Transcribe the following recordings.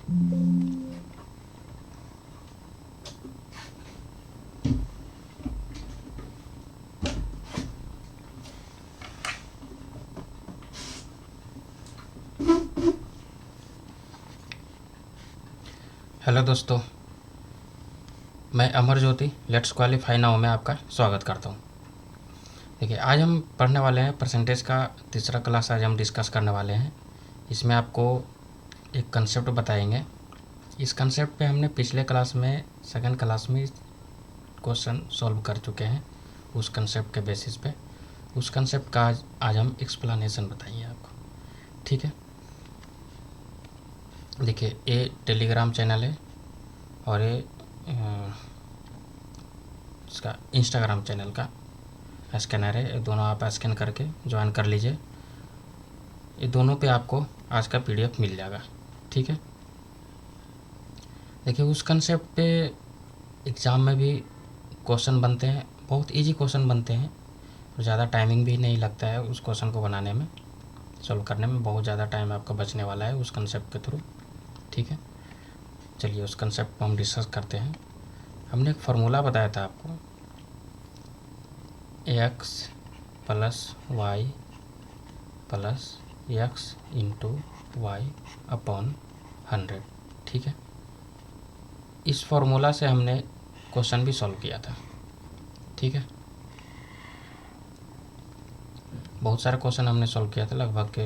Hello दोस्तों, मैं Amar Jyoti let's qualify now में आपका स्वागत करता हूँ। देखिए, आज हम पढ़ने वाले हैं परसेंटेज का तीसरा क्लास आज हम डिस्कस करने वाले हैं। इसमें आपको एक कंसेप्ट बताएंगे। इस कंसेप्ट पे हमने पिछले क्लास में सेकंड क्लास में क्वेश्चन सॉल्व कर चुके हैं उस कंसेप्ट के बेसिस पे। उस कंसेप्ट का आज हम एक्सप्लेनेशन बताएंगे आपको, ठीक है। देखिए, ये टेलीग्राम चैनल है और ये इसका इंस्टाग्राम चैनल का स्कैनर है। ये दोनों आप स्कैन करके ज्वाइन कर लीजिए। ये दोनों पे आपको आज का पीडीएफ मिल जाएगा, ठीक है। देखिए, उस कंसेप्ट पे एग्ज़ाम में भी क्वेश्चन बनते हैं, बहुत इजी क्वेश्चन बनते हैं और ज़्यादा टाइमिंग भी नहीं लगता है उस क्वेश्चन को बनाने में, सॉल्व करने में बहुत ज़्यादा टाइम आपका बचने वाला है उस कंसेप्ट के थ्रू, ठीक है। चलिए उस कंसेप्ट को हम डिस्कस करते हैं। हमने एक फार्मूला बताया था आपको, X plus Y plus X into Y upon 100, ठीक है। इस फार्मूला से हमने क्वेश्चन भी सॉल्व किया था, ठीक है। बहुत सारे क्वेश्चन हमने सॉल्व किया था, लगभग के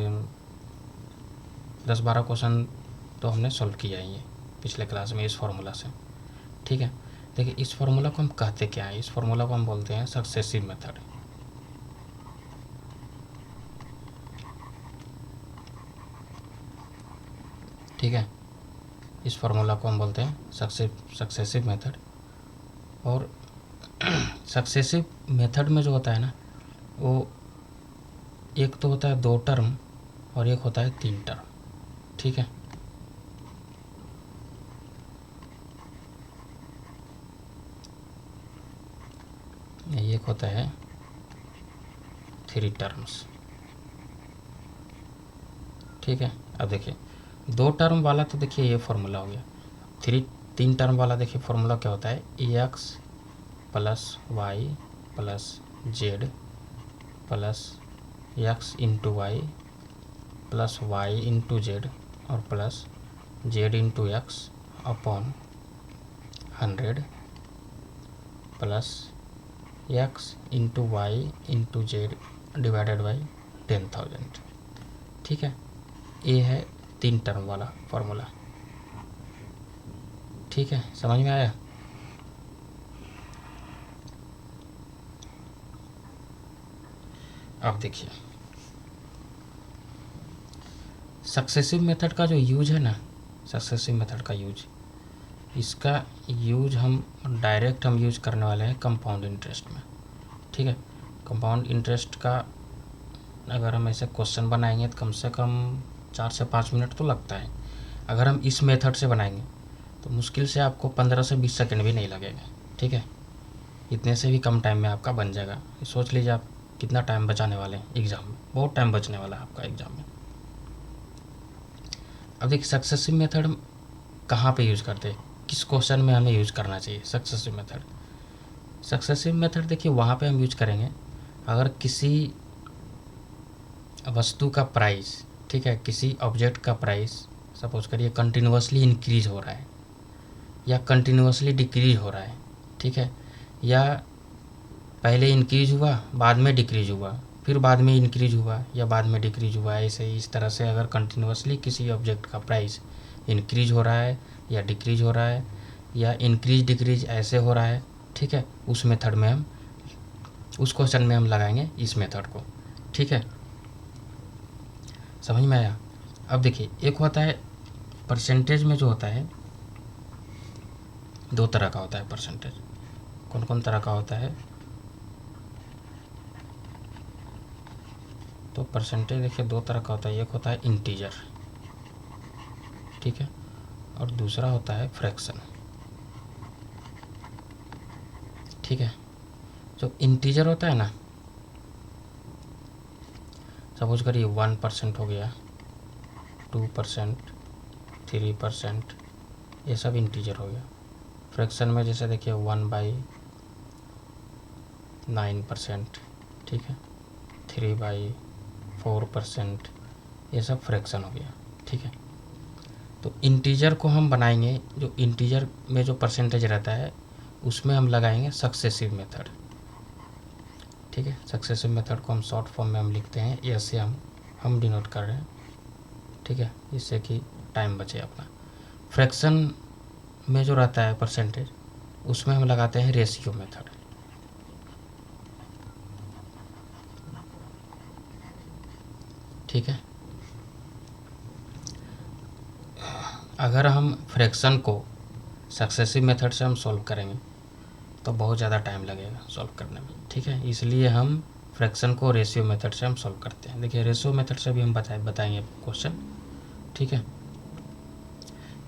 10-12 क्वेश्चन तो हमने सॉल्व किया ही है पिछले क्लास में इस फार्मूला से, ठीक है। देखिए, इस फार्मूला को हम कहते क्या है? इस फार्मूला को हम बोलते हैं सक्सेसिव मेथड, ठीक है। इस फार्मूला को हम बोलते हैं सक्सेसिव मेथड। और सक्सेसिव मेथड में जो होता है ना, वो एक तो होता है 2 टर्म और एक होता है 3 टर्म, ठीक है। एक होता है 3 टर्म्स, ठीक है। अब देखिए, 2 टर्म वाला तो देखिए ये फार्मूला हो गया। 3 टर्म वाला देखिए फार्मूला क्या होता है, X plus Y plus Z plus X into Y plus Y into Z और plus Z into X upon 100 plus X into Y into Z divided by 10,000, ठीक है। ये है 3 टर्म वाला फार्मूला, ठीक है। समझ में आया? अब देखिए, सक्सेसिव मेथड का जो यूज है ना, सक्सेसिव मेथड का यूज, इसका यूज हम डायरेक्ट यूज करने वाले हैं कंपाउंड इंटरेस्ट में, ठीक है। कंपाउंड इंटरेस्ट का अगर हम ऐसे क्वेश्चन बनाएंगे तो कम से कम 4 से 5 मिनट तो लगता है। अगर हम इस मेथड से बनाएंगे तो मुश्किल से आपको 15 से 20 सेकंड भी नहीं लगेगा, ठीक है। इतने से भी कम टाइम में आपका बन जाएगा। सोच लीजिए आप कितना टाइम बचाने वाले हैं एग्ज़ाम में, बहुत टाइम बचने वाला है आपका एग्ज़ाम में। अब देखिए, सक्सेसिव मेथड कहाँ पे यूज़ करते हैं, किस क्वेश्चन में हमें यूज़ करना चाहिए सक्सेसिव मेथड? सक्सेसिव मेथड देखिए वहाँ पे हम यूज करेंगे अगर किसी वस्तु का प्राइस, ठीक है, किसी ऑब्जेक्ट का प्राइस सपोज करिए कंटिन्यूसली इंक्रीज हो रहा है या कंटिन्यूसली डिक्रीज हो रहा है, ठीक है, या पहले इंक्रीज हुआ बाद में डिक्रीज हुआ फिर बाद में इंक्रीज हुआ या बाद में डिक्रीज हुआ, ऐसे ही इस तरह से अगर कंटिन्यूसली किसी ऑब्जेक्ट का प्राइस इंक्रीज हो रहा है या डिक्रीज हो रहा है या इंक्रीज डिक्रीज ऐसे हो रहा है, ठीक है, उस मेथड में हम उस क्वेश्चन में हम लगाएंगे इस मेथड को, ठीक है। समझ में आया? अब देखिए, एक होता है परसेंटेज में जो होता है 2 तरह का होता है परसेंटेज। कौन कौन तरह का होता है? तो परसेंटेज देखिए 2 तरह का होता है, एक होता है इंटीजर, ठीक है, और दूसरा होता है फ्रैक्शन, ठीक है। जो इंटीजर होता है ना, सपोज करिए 1% हो गया, 2%, 3%, ये सब इंटीजर हो गया। फ्रैक्शन में जैसे देखिए 1/9%, ठीक है, 3/4%, ये सब फ्रैक्शन हो गया, ठीक है। तो इंटीजर को हम बनाएंगे, जो इंटीजर में जो परसेंटेज रहता है उसमें हम लगाएंगे सक्सेसिव मेथड, ठीक है। सक्सेसिव मेथड को हम शॉर्ट फॉर्म में हम लिखते हैं, ऐसे हम डिनोट कर रहे हैं, ठीक है, इससे कि टाइम बचे अपना। फ्रैक्शन में जो रहता है परसेंटेज उसमें हम लगाते हैं रेशियो मेथड, ठीक है। अगर हम फ्रैक्शन को सक्सेसिव मेथड से हम सॉल्व करेंगे तो बहुत ज़्यादा टाइम लगेगा सॉल्व करने में, ठीक है। इसलिए हम फ्रैक्शन को रेशियो मेथड से हम सॉल्व करते हैं। देखिए रेशियो मेथड से भी हम बताएंगे क्वेश्चन, ठीक है।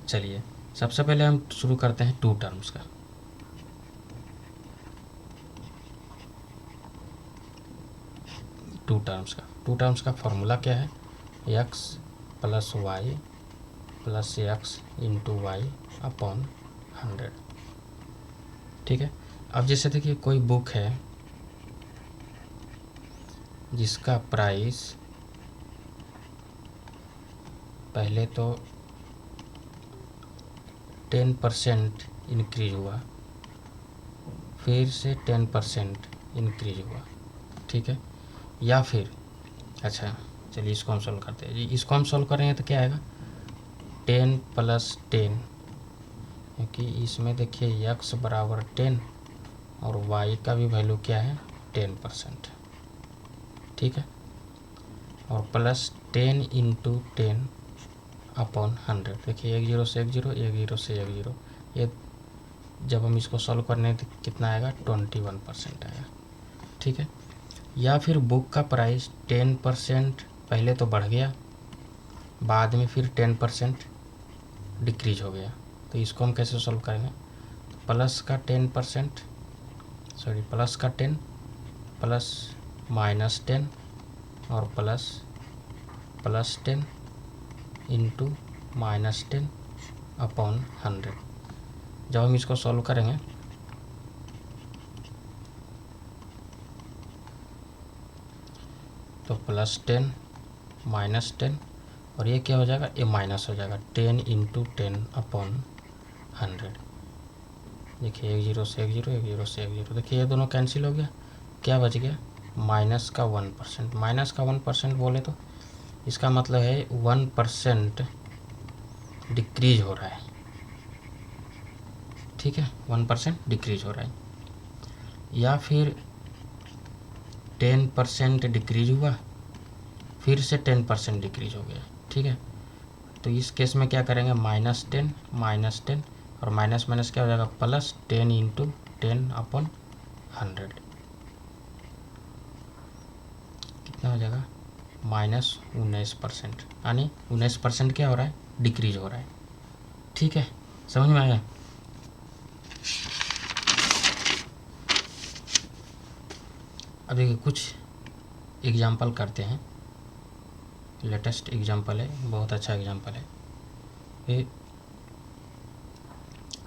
चलिए सबसे पहले हम शुरू करते हैं टू टर्म्स का। टू टर्म्स का फॉर्मूला क्या है, x plus Y plus X into Y upon 100, ठीक है। अब जैसे देखिए कोई बुक है जिसका प्राइस पहले तो 10% इंक्रीज हुआ, फिर से 10% इंक्रीज हुआ, ठीक है। या फिर अच्छा चलिए इसको हम सॉल्व करते हैं जी। इसको हम सॉल्व करेंगे तो क्या आएगा 10 + 10, क्योंकि इसमें देखिए x बराबर 10 और y का भी वैल्यू क्या है 10%, ठीक है। और प्लस 10 × 10 अपॉन 100, देखिए 1 0 से 1 0, 1 0 से 1 0, ये जब हम इसको सॉल्व करने तो कितना आएगा 21% आएगा, ठीक है। या फिर बुक का प्राइस 10% पहले तो बढ़ गया, बाद में फिर 10% डिक्रीज हो गया, तो इसको हम कैसे सॉल्व करेंगे, प्लस का 10 प्लस -10 और प्लस 10 इंटू -10 अपॉन 100। जब हम इसको सॉल्व करेंगे तो +10 -10 और ये क्या हो जाएगा, ये माइनस हो जाएगा 10 × 10 अपॉन 100। देखिए 1 0 से 1 0, 1 0 से 1 0, देखिए ये दोनों कैंसिल हो गया, क्या बच गया माइनस का 1%। माइनस का 1% बोले तो इसका मतलब है 1% डिक्रीज हो रहा है, ठीक है, 1% डिक्रीज हो रहा है। या फिर 10% डिक्रीज हुआ, फिर से 10% डिक्रीज हो गया, ठीक है। तो इस केस में क्या करेंगे -10 और माइनस माइनस क्या हो जाएगा +10 × 10 अपॉन 100, कितना हो जाएगा -19%, यानी 19% क्या हो रहा है डिक्रीज हो रहा है, ठीक है। समझ में आया। अब देखिए कुछ एग्जाम्पल करते हैं, लेटेस्ट एग्जाम्पल है, बहुत अच्छा एग्जाम्पल है ये।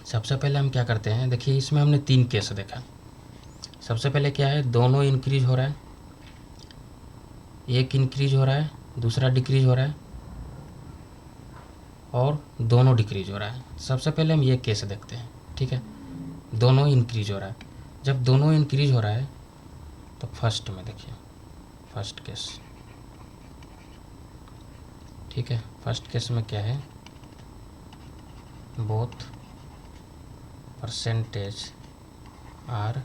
सबसे पहले हम क्या करते हैं, देखिए इसमें हमने 3 केस देखा। सबसे पहले क्या है, दोनों इंक्रीज हो रहा है, एक इंक्रीज हो रहा है दूसरा डिक्रीज हो रहा है और दोनों डिक्रीज हो रहा है। सबसे पहले हम ये केस देखते हैं, ठीक है, दोनों इंक्रीज हो रहा है। जब दोनों इंक्रीज हो रहा है तो फर्स्ट में देखिए फर्स्ट केस, ठीक है। फर्स्ट केस में क्या है, बोथ परसेंटेज आर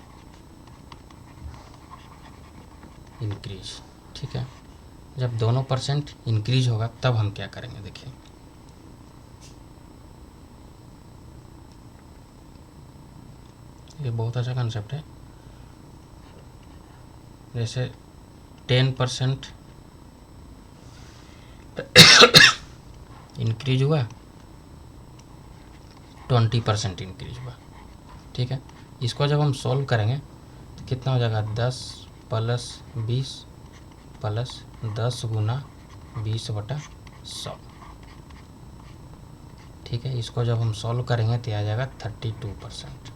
इंक्रीज, ठीक है। जब दोनों % इंक्रीज होगा तब हम क्या करेंगे, देखिए ये बहुत अच्छा कंसेप्ट है। जैसे 10% इंक्रीज हुआ, 20% इंक्रीज हुआ, ठीक है। इसको जब हम सॉल्व करेंगे तो कितना हो जाएगा 10 + 20 + 10 × 20/100, ठीक है, इसको जब हम सॉल्व करेंगे तो आ जाएगा 32%।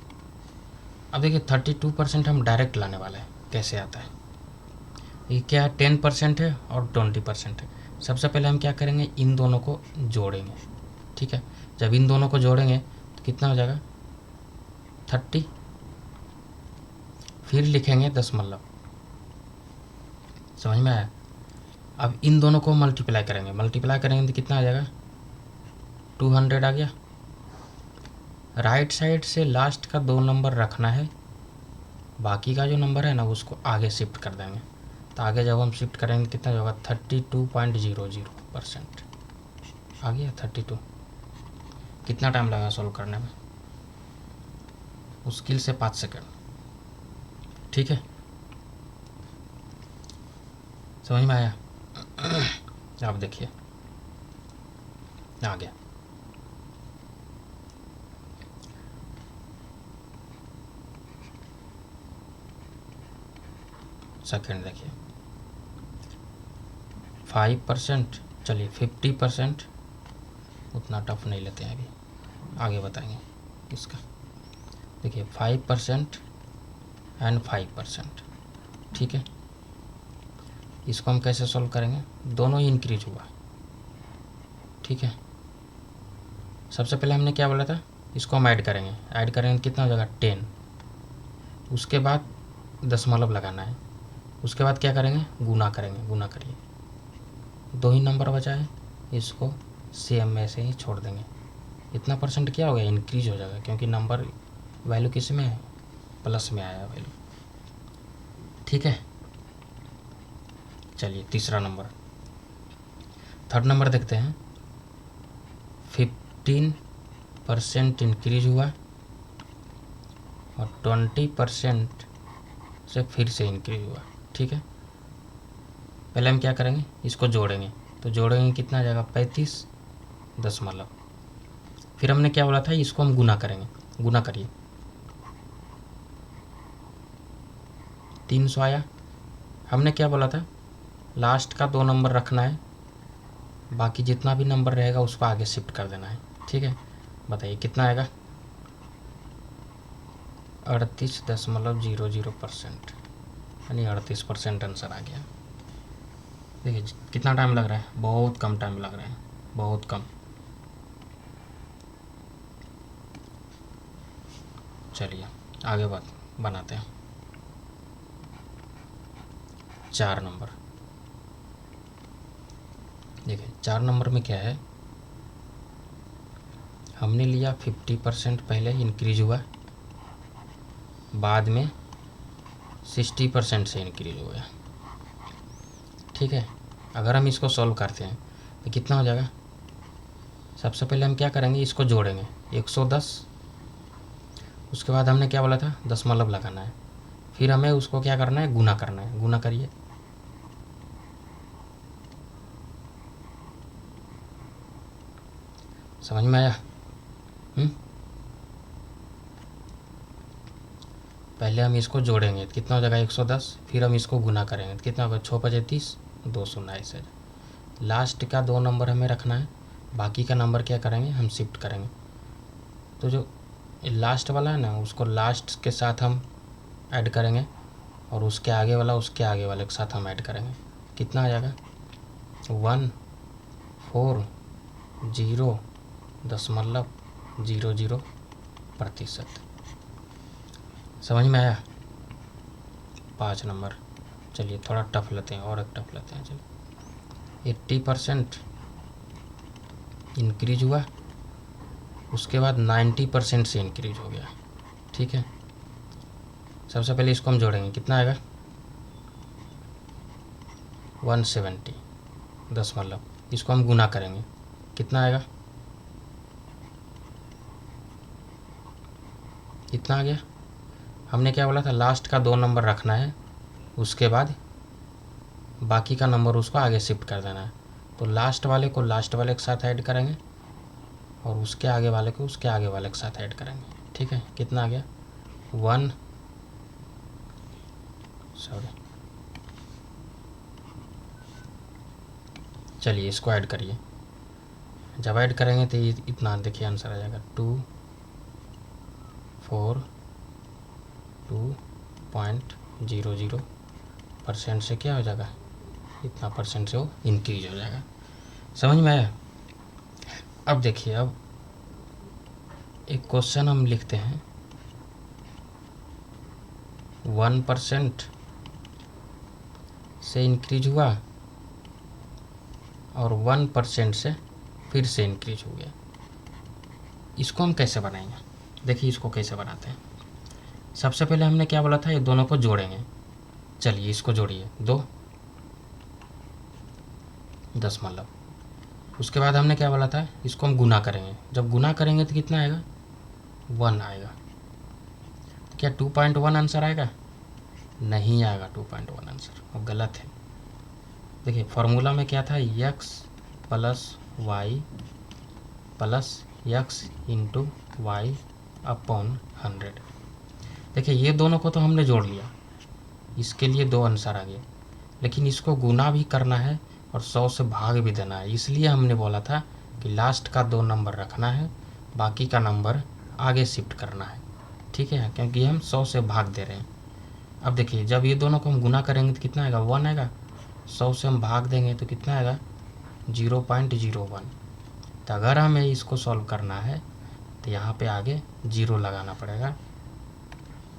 अब देखिए 32% हम डायरेक्ट लाने वाले हैं, कैसे आता है? ये क्या है, 10% है और 20% है। सबसे पहले हम क्या करेंगे, इन दोनों को जोड़ेंगे। ठीक है, जब इन दोनों को जोड़ेंगे तो कितना हो जाएगा 30, फिर लिखेंगे दशमलव। समझ में आया? अब इन दोनों को मल्टीप्लाई करेंगे तो कितना आ जाएगा 200 आ गया। राइट साइड से लास्ट का 2 नंबर रखना है, बाकी का जो नंबर है ना उसको आगे शिफ्ट कर देंगे। तो आगे जब हम शिफ्ट करेंगे कितना होगा 32.00% आ गया 32। कितना टाइम लगा सॉल्व करने में? मुश्किल से 5 सेकंड। ठीक है, समझ में आया? आप देखिए आ गया। सेकंड देखिए 5%, चलिए 50%, उतना टफ नहीं लेते हैं, अभी आगे बताएंगे इसका। देखिए 5% एंड 5%। ठीक है, इसको हम कैसे सॉल्व करेंगे? दोनों ही इंक्रीज हुआ। ठीक है, सबसे पहले हमने क्या बोला था, इसको हम ऐड करेंगे कितना हो जाएगा 10। उसके बाद दशमलव लगाना है, उसके बाद क्या करेंगे, गुना करिए। 2 ही नंबर बचा है, इसको सेम में से ही छोड़ देंगे। इतना परसेंट क्या हो गया, इंक्रीज हो जाएगा, क्योंकि नंबर वैल्यू किस में है, प्लस में आया वैल्यू। ठीक है, चलिए तीसरा नंबर, थर्ड नंबर देखते हैं। 15% इंक्रीज हुआ और 20% से फिर से इंक्रीज हुआ। ठीक है, पहले हम क्या करेंगे, इसको जोड़ेंगे। तो जोड़ेंगे कितना आ जाएगा 35 दशमलव। फिर हमने क्या बोला था, इसको हम गुना करिए 300 आया। हमने क्या बोला था, लास्ट का 2 नंबर रखना है, बाकी जितना भी नंबर रहेगा उसको आगे शिफ्ट कर देना है। ठीक है, बताइए कितना आएगा 38.00%, यानी 38% आंसर आ गया। देखिए कितना टाइम लग रहा है, बहुत कम टाइम लग रहा है, बहुत कम। चलिए आगे बात बनाते हैं। 4 नंबर देखिए, 4 नंबर में क्या है, हमने लिया 50% पहले इंक्रीज हुआ, बाद में 60% से इंक्रीज हो गया। ठीक है, अगर हम इसको सॉल्व करते हैं तो कितना हो जाएगा, सबसे पहले हम क्या करेंगे, इसको जोड़ेंगे 110। उसके बाद हमने क्या बोला था, दशमलव लगाना है, फिर हमें उसको क्या करना है, गुना करिए। समझ में आया? पहले हम इसको जोड़ेंगे तो कितना हो जाएगा 110, फिर हम इसको गुना करेंगे तो कितना होगा 6 पचे 30, 2 शून्य ऐसे। लास्ट का 2 नंबर हमें रखना है, बाकी का नंबर क्या करेंगे, हम शिफ्ट करेंगे। तो जो लास्ट वाला है ना, उसको लास्ट के साथ हम ऐड करेंगे और उसके आगे वाला उसके आगे वाले के साथ हम ऐड करेंगे। कितना आ जाएगा 140.00%। समझ में आया? 5 नंबर, चलिए थोड़ा टफ लेते हैं, और एक टफ लेते हैं। चलिए 80% इंक्रीज हुआ, उसके बाद 90% से इंक्रीज हो गया। ठीक है, सबसे पहले इसको हम जोड़ेंगे, कितना आएगा 170 दशमलव। इसको हम गुना करेंगे, कितना आएगा, कितना आ गया। हमने क्या बोला था, लास्ट का 2 नंबर रखना है, उसके बाद बाकी का नंबर उसको आगे शिफ्ट कर देना है। तो लास्ट वाले को लास्ट वाले के साथ ऐड करेंगे और उसके आगे वाले को उसके आगे वाले के साथ ऐड करेंगे। ठीक है, कितना आ गया चलिए इसको ऐड करिए जब ऐड करेंगे तो इतना देखिए आंसर आ जाएगा 242.00% से क्या हो जाएगा, इतना परसेंट से वो इंक्रीज हो जाएगा। समझ में आया? अब देखिए, अब एक क्वेश्चन हम लिखते हैं 1% से इंक्रीज हुआ और 1% से फिर से इंक्रीज हो गया। इसको हम कैसे बनाएंगे? देखिए इसको कैसे बनाते हैं। सबसे पहले हमने क्या बोला था, ये दोनों को जोड़ेंगे। चलिए इसको जोड़िए, 2 दशमलव। उसके बाद हमने क्या बोला था, इसको हम गुना करेंगे। जब गुना करेंगे तो कितना आएगा, 1 आएगा। क्या 2.1 आंसर आएगा? नहीं आएगा 2.1 आंसर, वो गलत है। देखिए फॉर्मूला में क्या था, x plus Y plus X into Y upon 100। देखिए ये दोनों को तो हमने जोड़ लिया, इसके लिए 2 आंसर आ गए, लेकिन इसको गुना भी करना है और 100 से भाग भी देना है। इसलिए हमने बोला था कि लास्ट का 2 नंबर रखना है, बाकी का नंबर आगे शिफ्ट करना है। ठीक है, क्योंकि हम 100 से भाग दे रहे हैं। अब देखिए जब ये दोनों को हम गुना करेंगे तो कितना आएगा, 1 आएगा। 100 से हम भाग देंगे तो कितना आएगा, 0.01। तो अगर हमें इसको सॉल्व करना है तो यहाँ पे आगे 0 लगाना पड़ेगा,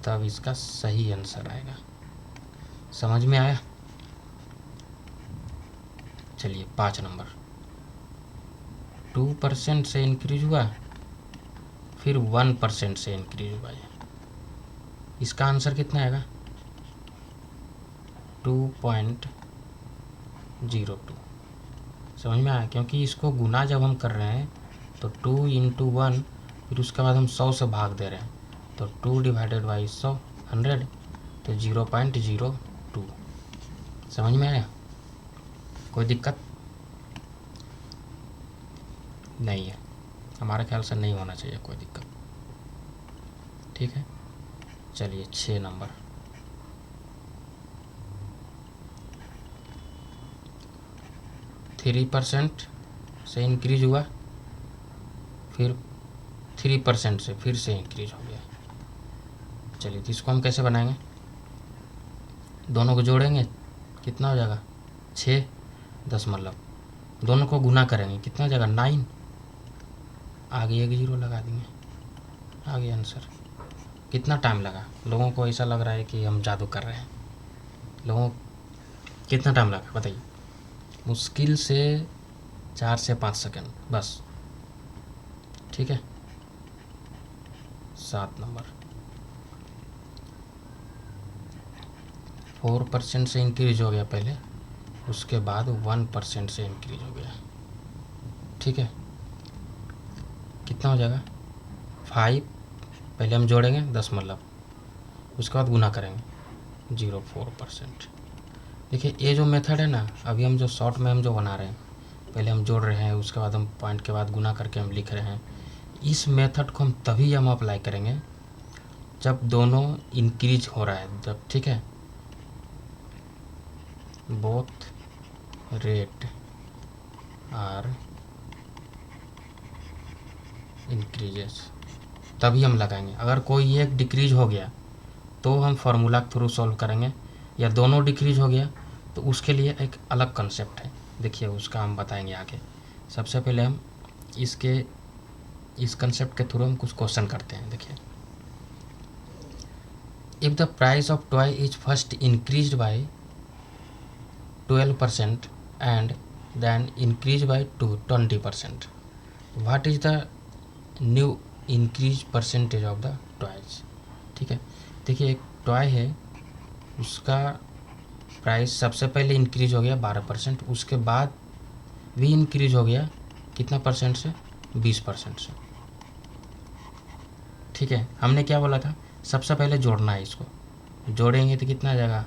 तब इसका सही आंसर आएगा। समझ में आया? चलिए 5 नंबर, 2% से इंक्रीज हुआ फिर 1% से इंक्रीज हुआ है। इसका आंसर कितना आएगा, 2.02। समझ में आया? क्योंकि इसको गुना जब हम कर रहे हैं तो 2 इंटू 1, फिर उसके बाद हम 100 से भाग दे रहे हैं, तो 2 डिवाइडेड बाई 100 100, तो 0.02। समझ में आया? कोई दिक्कत नहीं है, हमारे ख्याल से नहीं होना चाहिए कोई दिक्कत। ठीक है, चलिए 6 नंबर, 3% से इंक्रीज हुआ फिर 3% से फिर से इंक्रीज हो गया। चलिए तो इसको हम कैसे बनाएंगे, दोनों को जोड़ेंगे, कितना हो जाएगा, 6 दशमलव। दोनों को गुना करेंगे, कितना हो जाएगा, 9। आगे एक 0 लगा देंगे, आगे आंसर। कितना टाइम लगा? लोगों को ऐसा लग रहा है कि हम जादू कर रहे हैं। लोगों कितना टाइम लगा बताइए? मुश्किल से 4 से 5 सेकंड बस। ठीक है, 7 नंबर, 4% से इंक्रीज हो गया पहले, उसके बाद 1% से इंक्रीज हो गया। ठीक है, कितना हो जाएगा, 5। पहले हम जोड़ेंगे दशमलव, उसके बाद गुना करेंगे, 0.4%। देखिए ये जो मेथड है ना, अभी हम जो शॉर्ट में हम जो बना रहे हैं, पहले हम जोड़ रहे हैं, उसके बाद हम पॉइंट के बाद गुना करके हम लिख रहे हैं, इस मेथड को हम तभी हम अप्लाई करेंगे जब दोनों इंक्रीज हो रहा है, जब, ठीक है, बोथ रेट आर इंक्रीजेस, तभी हम लगाएंगे। अगर कोई एक डिक्रीज हो गया तो हम फार्मूला के थ्रू सॉल्व करेंगे, या दोनों डिक्रीज हो गया तो उसके लिए एक अलग कंसेप्ट है। देखिए उसका हम बताएंगे आगे। सबसे पहले हम इस कंसेप्ट के थ्रू हम कुछ क्वेश्चन करते हैं। देखिए, if the price of toy is first increased by 12% and then increase by 20%, what is the new increase percentage of the toys. ठीक है, देखिए एक टॉय है, उसका प्राइस सबसे पहले इंक्रीज हो गया 12%, उसके बाद भी इंक्रीज हो गया कितना परसेंट से, 20% से। ठीक है, हमने क्या बोला था, सबसे पहले जोड़ना है, इसको जोड़ेंगे तो कितना आ जाएगा,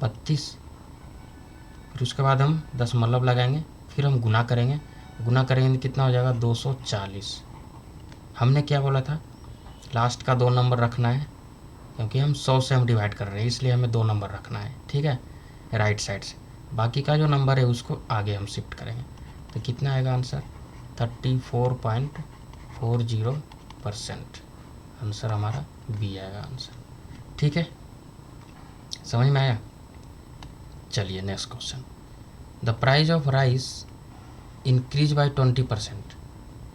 32। फिर उसके बाद हम दशमलव लगाएंगे, फिर हम गुना करेंगे, गुना करेंगे तो कितना हो जाएगा, 240। हमने क्या बोला था, लास्ट का 2 नंबर रखना है, क्योंकि हम 100 से हम डिवाइड कर रहे हैं, इसलिए हमें 2 नंबर रखना है। ठीक है, राइट साइड से, बाकी का जो नंबर है उसको आगे हम शिफ्ट करेंगे, तो कितना आएगा आंसर, 34.40%। आंसर हमारा बी आएगा आंसर। ठीक है, समझ में आया। चलिए next question. The price of rice increase by 20%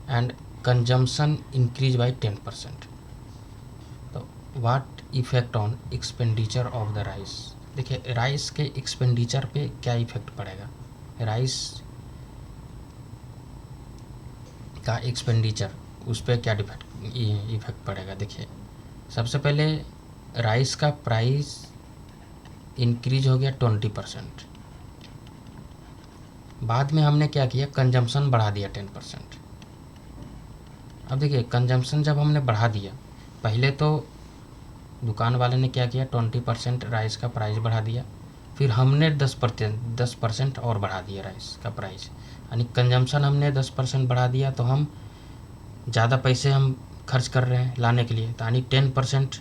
and consumption increase by 10%, तो what effect on expenditure of the rice. देखिए राइस के एक्सपेंडिचर पे क्या इफेक्ट पड़ेगा, राइस का एक्सपेंडिचर उस पर क्या इफेक्ट पड़ेगा। देखिए सबसे पहले राइस का प्राइस इंक्रीज हो गया 20%, बाद में हमने क्या किया, कंजम्पशन बढ़ा दिया 10%। अब देखिए कंजम्पशन जब हमने बढ़ा दिया, पहले तो दुकान वाले ने क्या किया, 20% राइस का प्राइस बढ़ा दिया, फिर हमने 10% और बढ़ा दिया राइस का प्राइस, यानी कंजम्पशन हमने 10% बढ़ा दिया, तो हम ज़्यादा पैसे हम खर्च कर रहे हैं लाने के लिए, तो यानी 10%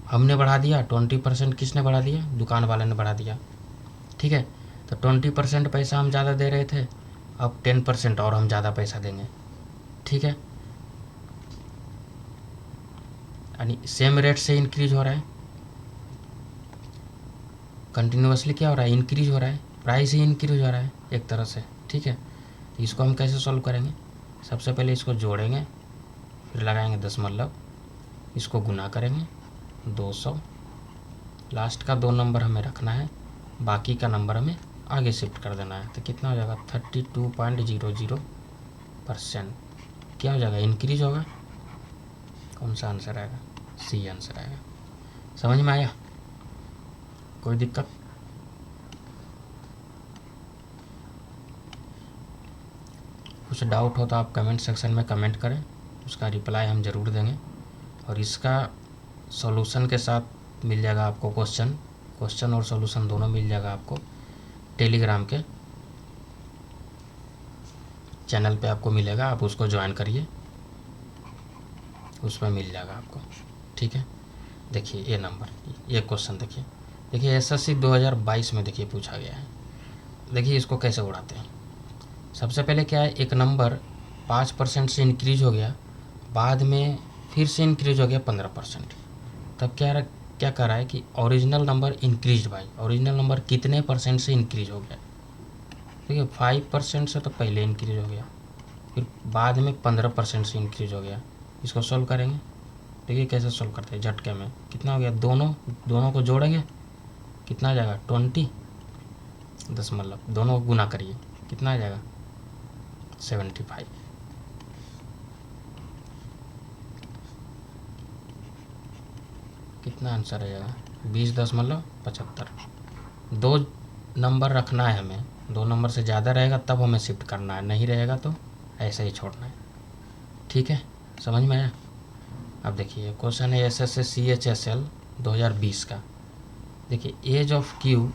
हमने बढ़ा दिया, 20% किसने बढ़ा दिया, दुकान वाले ने बढ़ा दिया। ठीक है, तो 20% पैसा हम ज़्यादा दे रहे थे, अब 10% और हम ज़्यादा पैसा देंगे। ठीक है, यानी सेम रेट से इंक्रीज हो रहा है, कंटिन्यूसली क्या हो रहा है, इंक्रीज हो रहा है, प्राइस ही इंक्रीज हो रहा है एक तरह से। ठीक है, तो इसको हम कैसे सॉल्व करेंगे, सबसे पहले इसको जोड़ेंगे, फिर लगाएंगे दशमलव, इसको गुना करेंगे 200, लास्ट का 2 नंबर हमें रखना है, बाकी का नंबर हमें आगे शिफ्ट कर देना है। तो कितना हो जाएगा, 32.00%। क्या हो जाएगा, इंक्रीज होगा। कौन सा आंसर आएगा, सी आंसर आएगा। समझ में आया, कोई दिक्कत। कुछ डाउट हो तो आप कमेंट सेक्शन में कमेंट करें, उसका रिप्लाई हम ज़रूर देंगे। और इसका सॉल्यूशन के साथ मिल जाएगा आपको क्वेश्चन और सॉल्यूशन दोनों मिल जाएगा आपको टेलीग्राम के चैनल पे आपको मिलेगा, आप उसको ज्वाइन करिए, उसमें मिल जाएगा आपको। ठीक है, देखिए ये नंबर, ये क्वेश्चन देखिए एसएससी 2022 में देखिए पूछा गया है। देखिए इसको कैसे उड़ाते हैं। सबसे पहले क्या है, एक नंबर 5% से इंक्रीज हो गया, बाद में फिर से इंक्रीज हो गया 15%। तब क्या कर रहा है कि original number increase by, original number कितने परसेंट से इंक्रीज हो गया। देखिए 5% से तो पहले इंक्रीज हो गया, फिर बाद में 15% से इंक्रीज हो गया। इसको सॉल्व करेंगे, देखिए कैसे सॉल्व करते हैं झटके में। कितना हो गया, दोनों को जोड़ेंगे, कितना आ जाएगा 20, दशमलव, दोनों को गुना करिए, कितना आ जाएगा 75। कितना आंसर आ जाएगा 20.75। 2 नंबर रखना है हमें, 2 नंबर से ज़्यादा रहेगा तब हमें शिफ्ट करना है, नहीं रहेगा तो ऐसे ही छोड़ना है। ठीक है, समझ में आया। अब देखिए क्वेश्चन है एसएससी CHSL 2020 का। देखिए edge of cube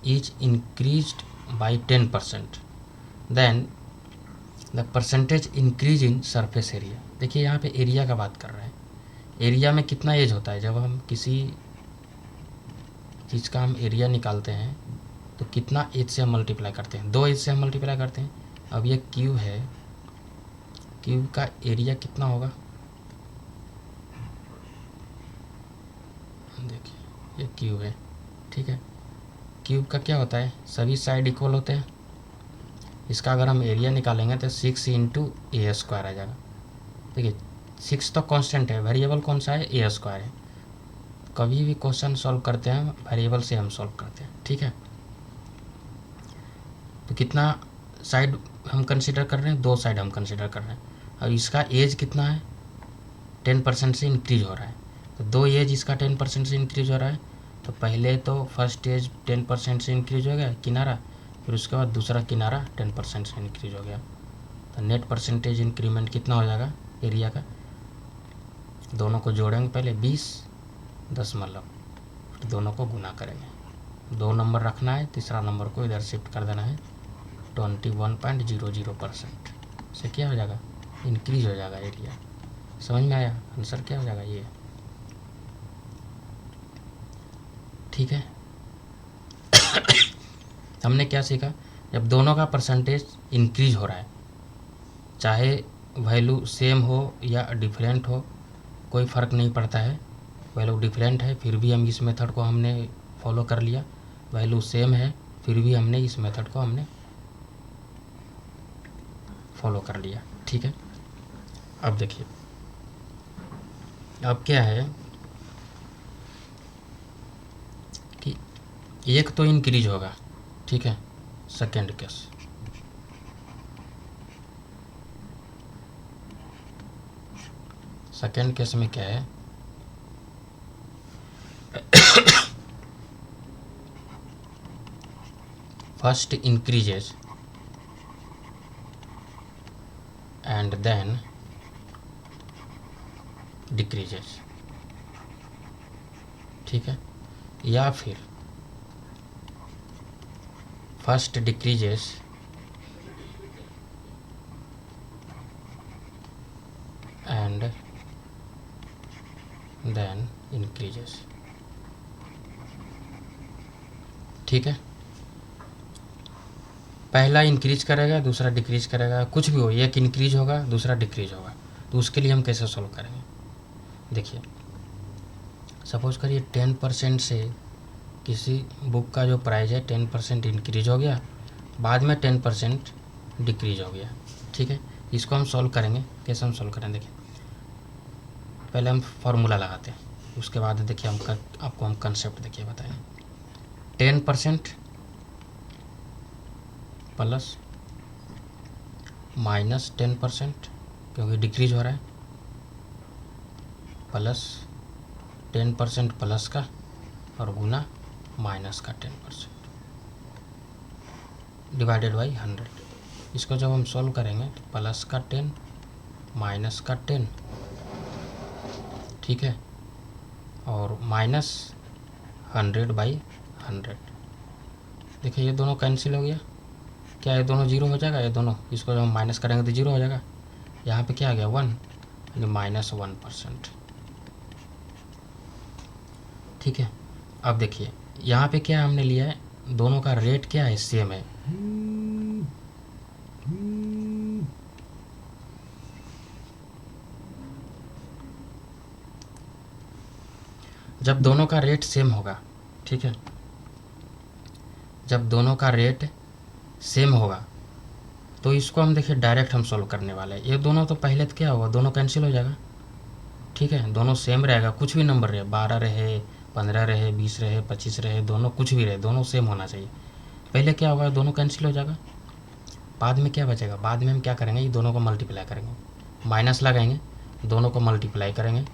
is increased by 10%, then the percentage increase in surface area. देखिए यहाँ पे एरिया का बात कर रहे हैं, एरिया में कितना एज होता है, जब हम किसी चीज़ का हम एरिया निकालते हैं तो कितना एज से हम मल्टीप्लाई करते हैं, 2 एज से हम मल्टीप्लाई करते हैं। अब ये क्यूब है, क्यूब का एरिया कितना होगा, देखिए ये क्यूब है। ठीक है, क्यूब का क्या होता है, सभी साइड इक्वल होते हैं। इसका अगर हम एरिया निकालेंगे तो 6 × A² आ जाएगा। देखिए 6 तो कांस्टेंट है, वेरिएबल कौन सा है, A² है। कभी भी क्वेश्चन सॉल्व करते हैं वेरिएबल से हम सॉल्व करते हैं। ठीक है, तो कितना साइड हम कंसीडर कर रहे हैं, 2 साइड हम कंसीडर कर रहे हैं। और इसका एज कितना है, 10% से इंक्रीज हो रहा है, तो 2 एज इसका 10% से इंक्रीज हो रहा है। तो पहले तो फर्स्ट एज 10% से इंक्रीज हो गया किनारा, फिर उसके बाद दूसरा किनारा 10% से इंक्रीज हो गया, तो नेट परसेंटेज इंक्रीमेंट कितना हो जाएगा एरिया का। दोनों को जोड़ेंगे पहले 20 दशमलव, फिर दोनों को गुना करेंगे, 2 नंबर रखना है, तीसरा नंबर को इधर शिफ्ट कर देना है, 21.00% से क्या हो जाएगा, इंक्रीज हो जाएगा एरिया। समझ में आया, आंसर क्या हो जाएगा ये। ठीक है, हमने क्या सीखा, जब दोनों का परसेंटेज इंक्रीज हो रहा है चाहे वैल्यू सेम हो या डिफरेंट हो, कोई फ़र्क नहीं पड़ता है। वैल्यू डिफरेंट है फिर भी हम इस मेथड को हमने फॉलो कर लिया, वैल्यू सेम है फिर भी हमने इस मेथड को हमने फॉलो कर लिया। ठीक है, अब देखिए अब क्या है कि एक तो इंक्रीज होगा, ठीक है, सेकेंड केस, सेकेंड केस में क्या है first increases and then decreases, ठीक है, या फिर first decreases and then increases. ठीक है, पहला इंक्रीज करेगा दूसरा डिक्रीज करेगा, कुछ भी हो, एक इंक्रीज होगा दूसरा डिक्रीज होगा, तो उसके लिए हम कैसे सॉल्व करेंगे। देखिए सपोज करिए 10% से किसी बुक का जो प्राइस है 10% इंक्रीज हो गया, बाद में 10% डिक्रीज हो गया। ठीक है, इसको हम सॉल्व करेंगे। कैसे हम सॉल्व करें, देखिए पहले हम फार्मूला लगाते हैं, उसके बाद देखिए आपको हम कंसेप्ट देखिए बताएंगे। 10% प्लस माइनस 10% क्योंकि डिक्रीज हो रहा है, प्लस 10% प्लस का और गुना माइनस का 10% डिवाइडेड बाई 100। इसको जब हम सॉल्व करेंगे तो प्लस का 10 माइनस का 10, ठीक है, और माइनस 100/100। देखिए ये दोनों कैंसिल हो गया, क्या ये दोनों जीरो हो जाएगा, ये दोनों, इसको जब हम माइनस करेंगे तो जीरो हो जाएगा। यहाँ पे क्या आ गया 1, यानी -1%। ठीक है, अब देखिए यहाँ पे क्या हमने लिया है, दोनों का रेट क्या है, सेम है। जब दोनों का रेट सेम होगा, ठीक है, जब दोनों का रेट सेम होगा तो इसको हम देखिए डायरेक्ट हम सॉल्व करने वाले हैं। ये दोनों तो पहले तो क्या होगा, दोनों कैंसिल हो जाएगा। ठीक है, दोनों सेम रहेगा, कुछ भी नंबर रहे, 12 रहे, 15 रहे, 20 रहे, 25 रहे, दोनों कुछ भी रहे, दोनों सेम होना चाहिए। पहले क्या होगा, दोनों कैंसिल हो जाएगा, बाद में क्या बचेगा, बाद में हम क्या करेंगे, ये दोनों को मल्टीप्लाई करेंगे, माइनस लगाएंगे, दोनों को मल्टीप्लाई करेंगे,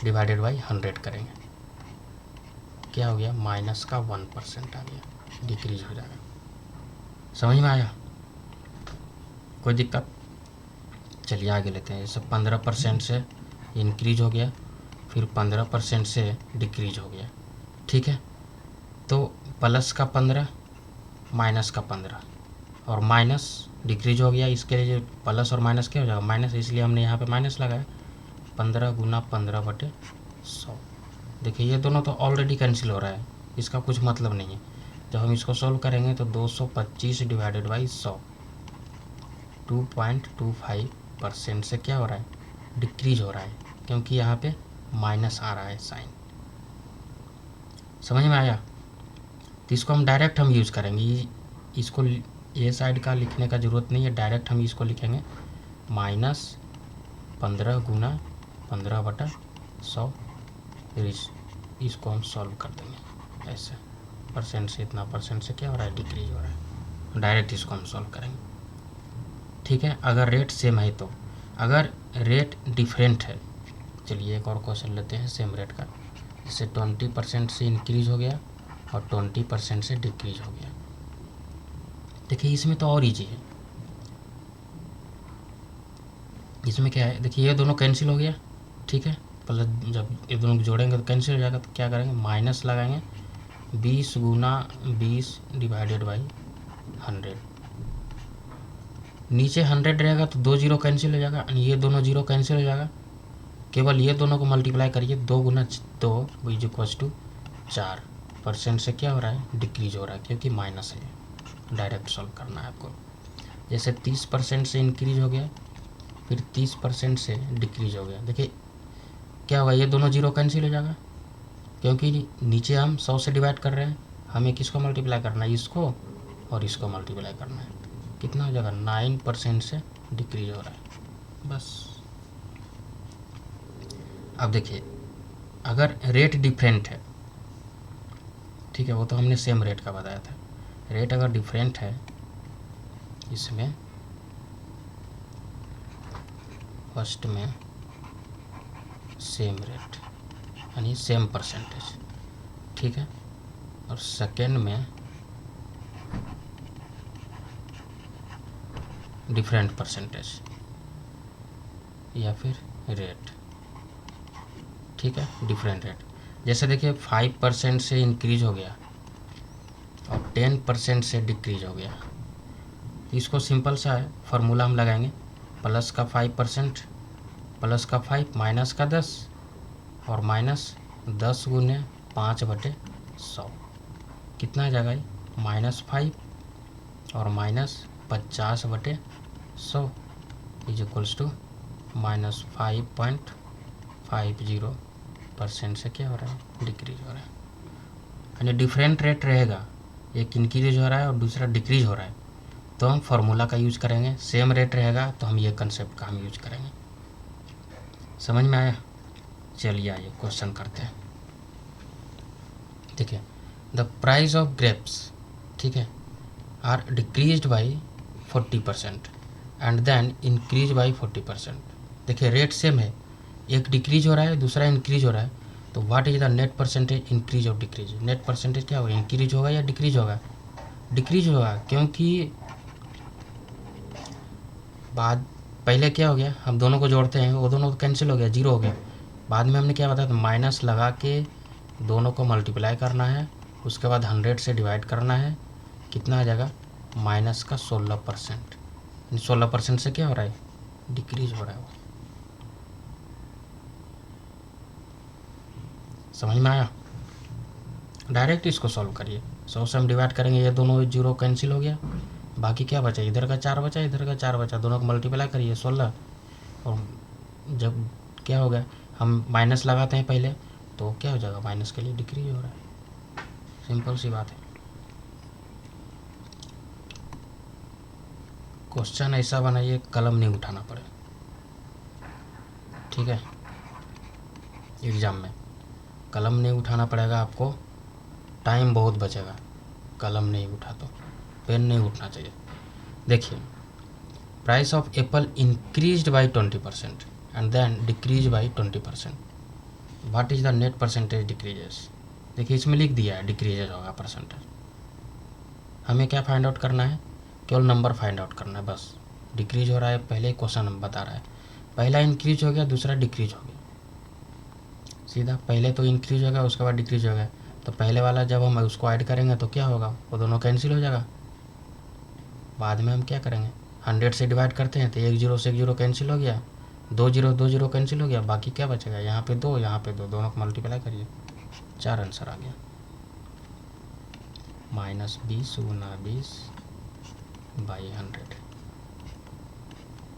डिवाइडेड बाई 100 करेंगे, क्या हो गया, माइनस का 1% आ गया, डिक्रीज हो जाएगा। समझ में आया, कोई दिक्कत। चलिए आगे लेते हैं। जैसे 15% से इंक्रीज हो गया, फिर 15% से डिक्रीज हो गया। ठीक है, तो प्लस का 15 माइनस का 15 और माइनस डिक्रीज हो गया, इसके लिए प्लस और माइनस क्या हो जाएगा, माइनस, इसलिए हमने यहाँ पे माइनस लगाया। 15 गुना 15/100। देखिए ये दोनों तो ऑलरेडी कैंसिल हो रहा है, इसका कुछ मतलब नहीं है। जब हम इसको सॉल्व करेंगे तो 225 डिवाइडेड बाई 100, 2.25% से क्या हो रहा है, डिक्रीज हो रहा है, क्योंकि यहाँ पे माइनस आ रहा है साइन। समझ में आया, तो इसको हम डायरेक्ट हम यूज़ करेंगे, इसको ये साइड का लिखने का ज़रूरत नहीं है, डायरेक्ट हम इसको लिखेंगे -15 गुना 15/100, फिर इसको हम सॉल्व कर देंगे ऐसे, परसेंट से इतना परसेंट से क्या हो रहा है, डिक्रीज हो रहा है, डायरेक्ट इसको हम सॉल्व करेंगे। ठीक है, अगर रेट सेम है तो, अगर रेट डिफरेंट है, चलिए एक और क्वेश्चन लेते हैं सेम रेट का। जैसे 20% से इंक्रीज हो गया और 20% से डिक्रीज हो गया। देखिए इसमें तो और ईजी है, इसमें क्या है, देखिए ये दोनों कैंसिल हो गया, ठीक है, प्लस जब ये दोनों जोड़ेंगे तो कैंसिल हो जाएगा, तो क्या करेंगे, माइनस लगाएंगे, 20 गुना 20 डिवाइडेड बाई 100। नीचे 100 रहेगा तो 2 जीरो कैंसिल हो जाएगा, ये दोनों जीरो कैंसिल हो जाएगा, केवल ये दोनों को मल्टीप्लाई करिए, 2 गुना 2 इज इक्वल्स टू 4%। से क्या हो रहा है, डिक्रीज हो रहा है, क्योंकि माइनस है, डायरेक्ट सॉल्व करना है आपको। जैसे 30% से इंक्रीज हो गया फिर 30% से डिक्रीज हो गया। देखिए क्या होगा, ये दोनों जीरो कैंसिल हो जाएगा, क्योंकि नीचे हम 100 से डिवाइड कर रहे हैं, हमें किसको मल्टीप्लाई करना है, इसको और इसको मल्टीप्लाई करना है। कितना हो जाएगा, 9% से डिक्रीज हो रहा है बस। अब देखिए अगर रेट डिफरेंट है, ठीक है, वो तो हमने सेम रेट का बताया था, रेट अगर डिफरेंट है इसमें, फर्स्ट में सेम रेट यानी सेम परसेंटेज, ठीक है, और सेकेंड में डिफरेंट परसेंटेज या फिर रेट, ठीक है, डिफरेंट रेट। जैसे देखिए 5% से इंक्रीज हो गया और 10% से डिक्रीज हो गया, इसको सिंपल सा है, फार्मूला हम लगाएंगे, प्लस का 5% प्लस का 5 माइनस का 10 और माइनस 10 गुने 5/100 कितना आ जाएगा, -5 और -50/100 इज इक्वल्स टू -5.50% से क्या हो रहा है, डिक्रीज हो रहा है। यानी डिफरेंट रेट रहेगा, एक इंक्रीज हो रहा है और दूसरा डिक्रीज हो रहा है, तो हम फार्मूला का यूज करेंगे। सेम रेट रहेगा तो हम ये कंसेप्ट का हम यूज करेंगे। समझ में आया? चलिए आइए क्वेश्चन करते हैं। ठीक है, द प्राइस ऑफ ग्रेप्स, ठीक है, are decreased by 40% and then increase by 40%। देखिए रेट सेम है, एक डिक्रीज हो रहा है दूसरा इंक्रीज हो रहा है, तो what is the net percentage increase और डिक्रीज। नेट परसेंटेज क्या होगा, इंक्रीज होगा या डिक्रीज होगा, डिक्रीज होगा, क्योंकि बाद पहले क्या हो गया, हम दोनों को जोड़ते हैं, वो दोनों कैंसिल हो गया, जीरो हो गया। बाद में हमने क्या बताया था, माइनस लगा के दोनों को मल्टीप्लाई करना है, उसके बाद 100 से डिवाइड करना है, कितना आ जाएगा, माइनस का 16%। 16% से क्या हो रहा है, डिक्रीज हो रहा है वो। समझ में आया? डायरेक्ट इसको सॉल्व करिए, 100 से हम डिवाइड करेंगे, ये दोनों जीरो कैंसिल हो गया, बाकी क्या बचा, इधर का 4 बचा, इधर का 4 बचा, दोनों को मल्टीप्लाई करिए 16, और जब क्या होगा, हम माइनस लगाते हैं पहले, तो क्या हो जाएगा, माइनस के लिए डिक्रीज हो रहा है, सिंपल सी बात है। क्वेश्चन ऐसा बनाइए कलम नहीं उठाना पड़े, ठीक है, एग्ज़ाम में कलम नहीं उठाना पड़ेगा आपको, टाइम बहुत बचेगा, कलम नहीं उठा तो पेन नहीं उठना चाहिए। देखिए price of apple increased by 20% and then decrease by 20%, what is the net percentage decreases. देखिए इसमें लिख दिया है डिक्रीजेज होगा परसेंटेज, हमें क्या फाइंड आउट करना है, केवल नंबर फाइंड आउट करना है बस। डिक्रीज हो रहा है, पहले क्वेश्चन हम बता रहा है, पहला इंक्रीज हो गया दूसरा डिक्रीज हो गया, सीधा पहले तो इंक्रीज होगा उसके बाद डिक्रीज होगा, तो पहले वाला जब हम उसको ऐड करेंगे तो क्या होगा, वो दोनों कैंसिल हो जाएगा। बाद में हम क्या करेंगे, 100 से डिवाइड करते हैं तो एक जीरो से एक जीरो कैंसिल हो गया, दो जीरो कैंसिल हो गया, बाकी क्या बचेगा, यहाँ पे 2 यहाँ पे 2, दोनों को मल्टीप्लाई करिए, 4 आंसर आ गया, -20 गुना 20/100,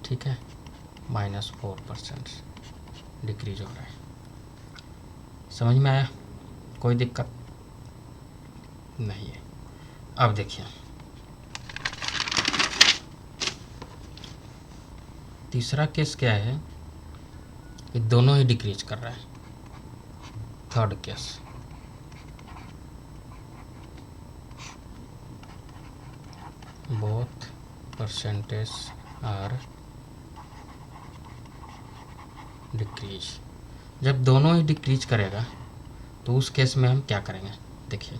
ठीक है, -4% डिक्रीज हो रहा है। समझ में आया, कोई दिक्कत नहीं है। अब देखिए तीसरा केस क्या है कि दोनों ही डिक्रीज कर रहा है। Third case, both percentage are decrease. जब दोनों ही डिक्रीज करेगा तो उस केस में हम क्या करेंगे, देखिए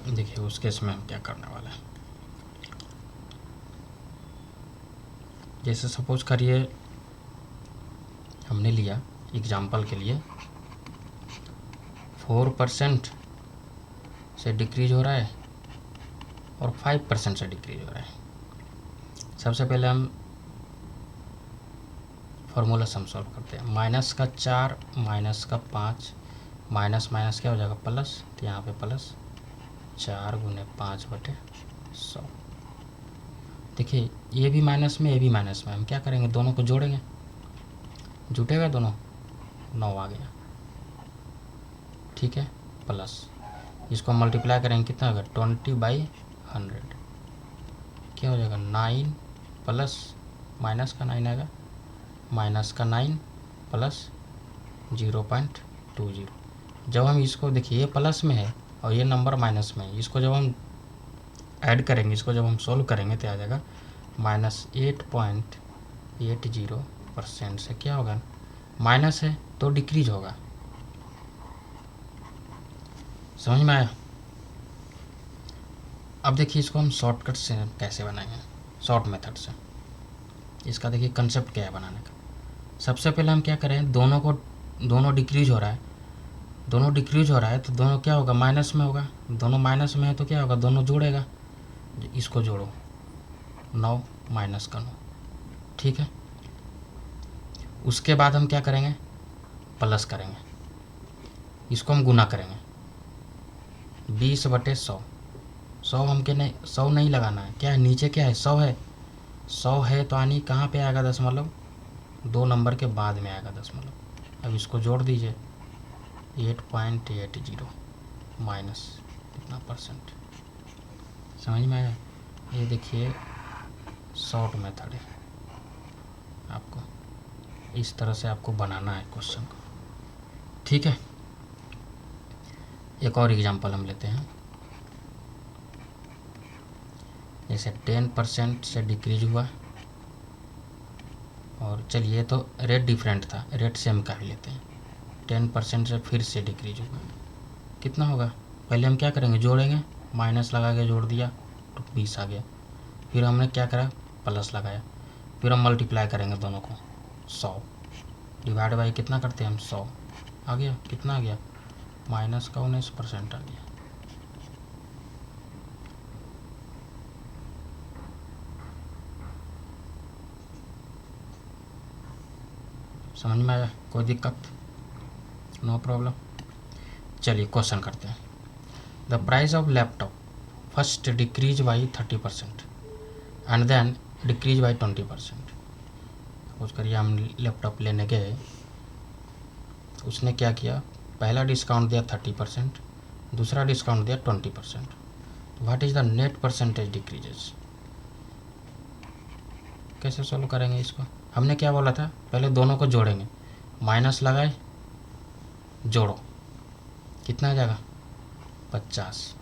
देखिए उस केस में हम क्या करने वाले हैं। जैसे सपोज करिए हमने लिया एग्जाम्पल के लिए 4% से डिक्रीज हो रहा है और 5% से डिक्रीज हो रहा है। सबसे पहले हम फार्मूला सम सॉल्व करते हैं, -4 -5 माइनस माइनस क्या हो जाएगा, प्लस, तो यहाँ पे प्लस 4 गुने 5/100। देखिए ये भी माइनस में, ये भी माइनस में, हम क्या करेंगे, दोनों को जोड़ेंगे, जुटेगा दोनों, 9 आ गया, ठीक है। प्लस इसको मल्टीप्लाई करेंगे, कितना होगा, 20/100, क्या हो जाएगा, 9 प्लस माइनस का 9 आएगा, माइनस का 9 प्लस 0.20। जब हम इसको, देखिए ये प्लस में है और ये नंबर माइनस में है, इसको जब हम ऐड करेंगे, इसको जब हम सोल्व करेंगे तो आ जाएगा -8.80% से क्या होगा, माइनस है तो डिक्रीज होगा। समझ में आया। अब देखिए इसको हम शॉर्टकट से कैसे बनाएंगे, शॉर्ट मेथड से। इसका देखिए कंसेप्ट क्या है बनाने का। सबसे पहले हम क्या करें, दोनों डिक्रीज हो रहा है, दोनों डिक्रीज हो रहा है तो दोनों क्या होगा, माइनस में होगा, दोनों माइनस में है तो क्या होगा, दोनों जोड़ेगा, इसको जोड़ो, 9 माइनस का 9, ठीक है। उसके बाद हम क्या करेंगे, प्लस करेंगे, इसको हम गुना करेंगे, 20/100। 100 हम क्या नहीं, 100 नहीं लगाना है, क्या है नीचे, क्या है 100 है, 100 है तो आनी कहाँ पे आएगा, दशमलव 2 नंबर के बाद में आएगा दशमलव। अब इसको जोड़ दीजिए, 8.80 माइनस कितना परसेंट, समझ में आया। ये देखिए शॉर्ट मेथड है, आपको इस तरह से आपको बनाना है क्वेश्चन को, ठीक है। एक और एग्जांपल हम लेते हैं, जैसे 10% से डिक्रीज हुआ, और चलिए तो रेट डिफरेंट था, रेट सेम का भी लेते हैं। 10% से फिर से डिक्रीज हुआ, कितना होगा, पहले हम क्या करेंगे, जोड़ेंगे, माइनस लगा के जोड़ दिया तो 20 आ गया, फिर हमने क्या करा, प्लस लगाया, फिर हम मल्टीप्लाई करेंगे दोनों को, 100 डिवाइड बाई कितना करते हैं हम, 100 आ गया, कितना आ गया, माइनस का 19% आ गया। समझ में आया, कोई दिक्कत, नो प्रॉब्लम। चलिए क्वेश्चन करते हैं। The price of laptop first decrease by 30% and then decrease by 20%। Suppose करिए हम लैपटॉप लेने गए, उसने क्या किया, पहला डिस्काउंट दिया 30%, दूसरा डिस्काउंट दिया 20%, what is the net percentage decreases. कैसे सोल्व करेंगे इसको, हमने क्या बोला था, पहले दोनों को जोड़ेंगे, माइनस लगाए, जोड़ो, कितना आ जाएगा, 50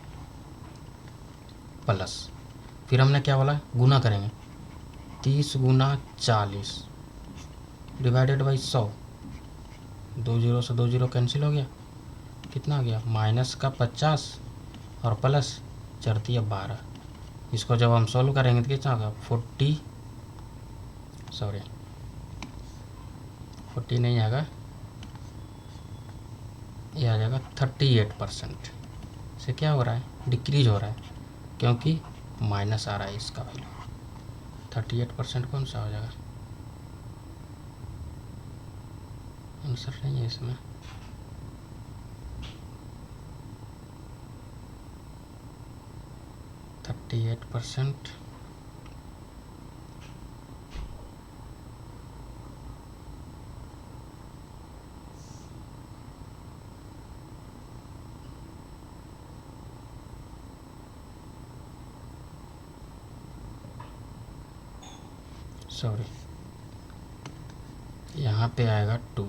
प्लस, फिर हमने क्या बोला, गुना करेंगे, 30 गुना 40 डिवाइडेड बाई 100, 2 जीरो से 2 जीरो कैंसिल हो गया, कितना आ गया, माइनस का 50 और प्लस 4×12। इसको जब हम सॉल्व करेंगे तो कितना होगा, 40 नहीं आएगा, ये आ जाएगा 38% से क्या हो रहा है, डिक्रीज हो रहा है, क्योंकि माइनस आ रहा है इसका वैल्यू। 38% कौन सा हो जाएगा, आंसर नहीं है इसमें, %38 सॉरी, यहाँ पे आएगा 2,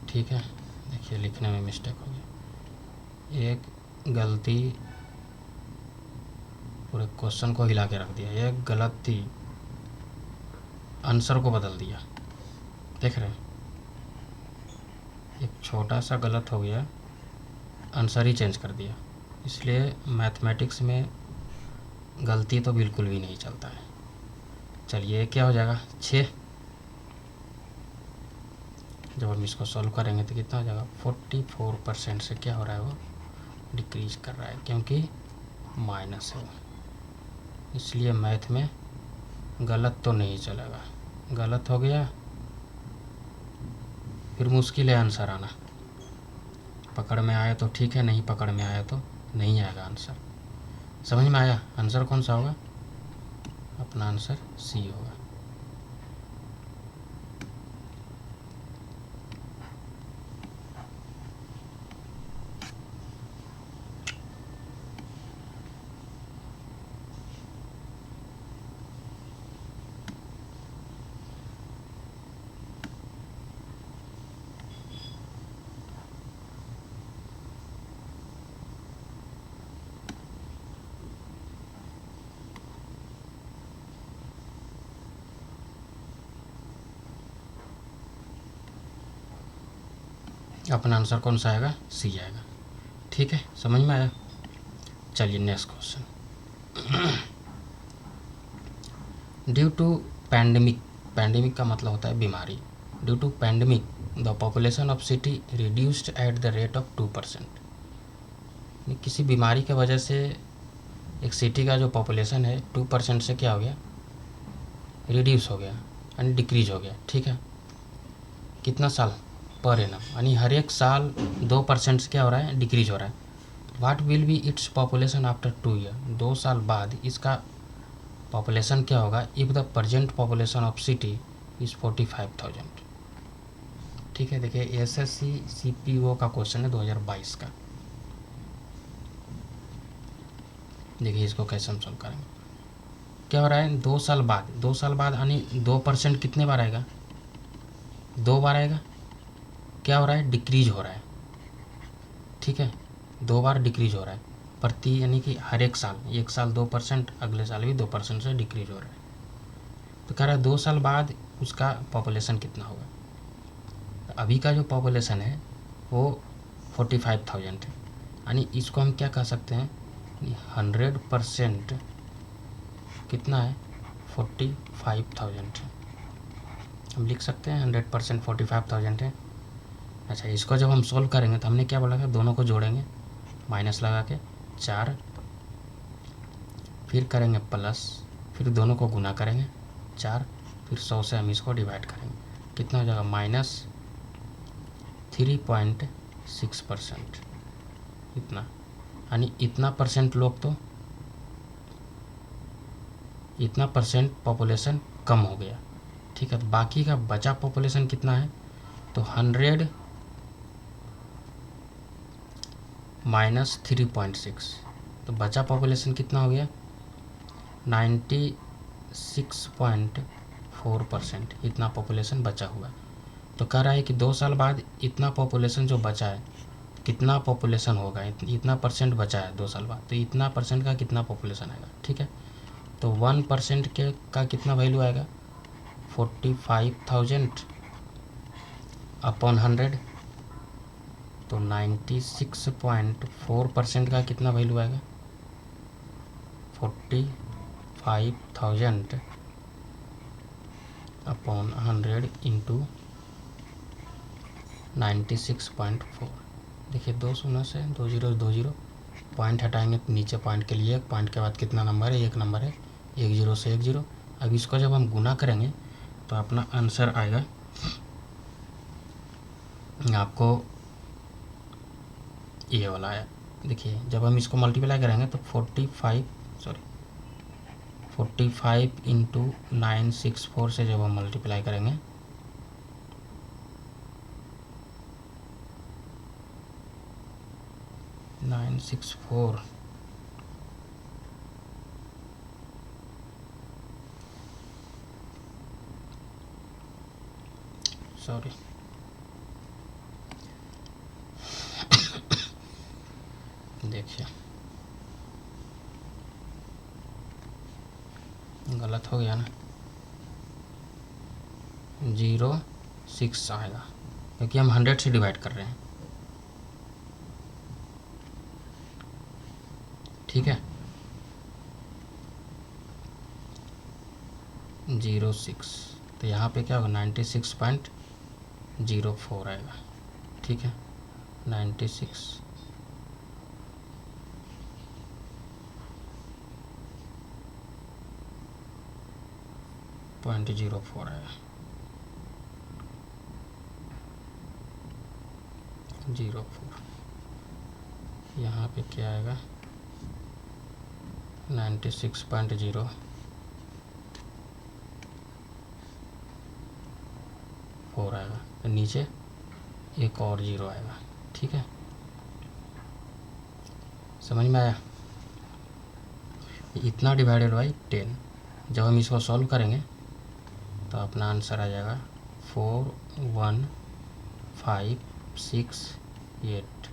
ठीक है। देखिए लिखने में मिस्टेक हो गई, एक गलती पूरे क्वेश्चन को हिला के रख दिया, एक गलती आंसर को बदल दिया, देख रहे हैं, एक छोटा सा गलत हो गया, आंसर ही चेंज कर दिया। इसलिए मैथमेटिक्स में गलती तो बिल्कुल भी नहीं चलता है। चलिए क्या हो जाएगा, 6, जब हम इसको सॉल्व करेंगे तो कितना हो जाएगा, 44% से क्या हो रहा है, वो डिक्रीज कर रहा है, क्योंकि माइनस है वो, इसलिए मैथ में गलत तो नहीं चलेगा, गलत हो गया फिर मुश्किल है आंसर आना, पकड़ में आया तो ठीक है, नहीं पकड़ में आया तो नहीं आएगा आंसर। समझ में आया? आंसर कौन सा होगा? अपना आंसर सी होगा। अपना आंसर कौन सा आएगा? सी आएगा। ठीक है, समझ में आया? चलिए next question. Due to pandemic, pandemic का मतलब होता है बीमारी। Due to pandemic the population of city reduced at the rate of 2%। किसी बीमारी की वजह से एक सिटी का जो पॉपुलेशन है 2% से क्या हो गया? रिड्यूस हो गया, यानी डिक्रीज हो गया। ठीक है, कितना साल? पर एनम, यानी हर एक साल 2% से क्या हो रहा है? डिक्रीज हो रहा है। What will be its population after 2 year? 2 साल बाद इसका पॉपुलेशन क्या होगा? If the present population of city is 45,000। ठीक है, देखिए एसएससी सीपीओ का क्वेश्चन है 2022 का। देखिए इसको कैसे हम सॉल्व करेंगे। क्या हो रहा है? 2 साल बाद, 2 साल बाद यानी 2% कितने बार आएगा? 2 बार आएगा। क्या हो रहा है? डिक्रीज हो रहा है। ठीक है, 2 बार डिक्रीज हो रहा है प्रति, यानी कि हर एक साल, एक साल 2%, अगले साल भी 2% से डिक्रीज हो रहा है। तो कह रहा है 2 साल बाद उसका पॉपुलेशन कितना होगा? तो अभी का जो पॉपुलेशन है वो 45,000 है, यानी इसको हम क्या कह सकते हैं? 100% कितना है? 45,000 है। हम लिख सकते हैं 100% 45,000 है। अच्छा, इसको जब हम सोल्व करेंगे तो हमने क्या बोला था? दोनों को जोड़ेंगे माइनस लगा के 4, फिर करेंगे प्लस, फिर दोनों को गुना करेंगे 4, फिर 100 से हम इसको डिवाइड करेंगे। कितना हो जाएगा? -3.6%। इतना, यानी इतना परसेंट लोग तो, इतना परसेंट पॉपुलेशन कम हो गया। ठीक है, तो बाकी का बचा पॉपुलेशन कितना है? तो 100 माइनस 3.6, तो बचा पॉपुलेशन कितना हो गया? 96.4%। इतना पॉपुलेशन बचा हुआ है। तो कह रहा है कि 2 साल बाद इतना पॉपुलेशन जो बचा है, कितना पॉपुलेशन होगा? इतना परसेंट बचा है 2 साल बाद, तो इतना परसेंट का कितना पॉपुलेशन आएगा? ठीक है, तो 1% के का कितना वैल्यू आएगा? 45,000 अपॉन 100, तो 96.4% का कितना वैल्यू आएगा? 45,000 अपॉन 100 इंटू 96.4। देखिए 2 शून्य से 2 जीरो 2 जीरो, पॉइंट हटाएंगे तो नीचे पॉइंट के लिए एक पॉइंट के बाद कितना नंबर है? 1 नंबर है। 1 जीरो से 1 जीरो। अब इसको जब हम गुना करेंगे तो अपना आंसर आएगा आपको ये वाला आया। देखिए जब हम इसको मल्टीप्लाई करेंगे तो 45 इंटू 964 से जब हम मल्टीप्लाई करेंगे नाइन सिक्स फोर सॉरी देखिए गलत हो गया ना, 0.6 आएगा क्योंकि हम 100 से डिवाइड कर रहे हैं। ठीक है, 0.6, तो यहाँ पे क्या होगा? 96.04 आएगा। ठीक है, 96.04 आएगा। 04 यहाँ पे क्या आएगा 96.04 आएगा, तो नीचे एक और 0 आएगा। ठीक है, समझ में आया? इतना डिवाइडेड बाई 10, जब हम इसको सॉल्व करेंगे तो अपना आंसर आ जाएगा 41568,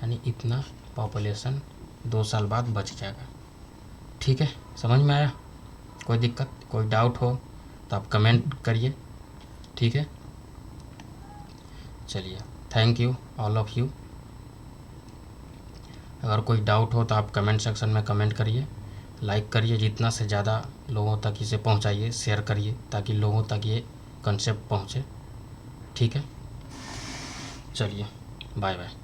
यानी इतना पॉपुलेशन 2 साल बाद बच जाएगा। ठीक है, समझ में आया? कोई दिक्कत, कोई डाउट हो तो आप कमेंट करिए। ठीक है, चलिए, thank you all of you. अगर कोई डाउट हो तो आप कमेंट सेक्शन में कमेंट करिए, लाइक करिए, जितना से ज़्यादा लोगों तक इसे पहुंचाइए, शेयर करिए ताकि लोगों तक ये कंसेप्ट पहुंचे। ठीक है, चलिए, बाय बाय।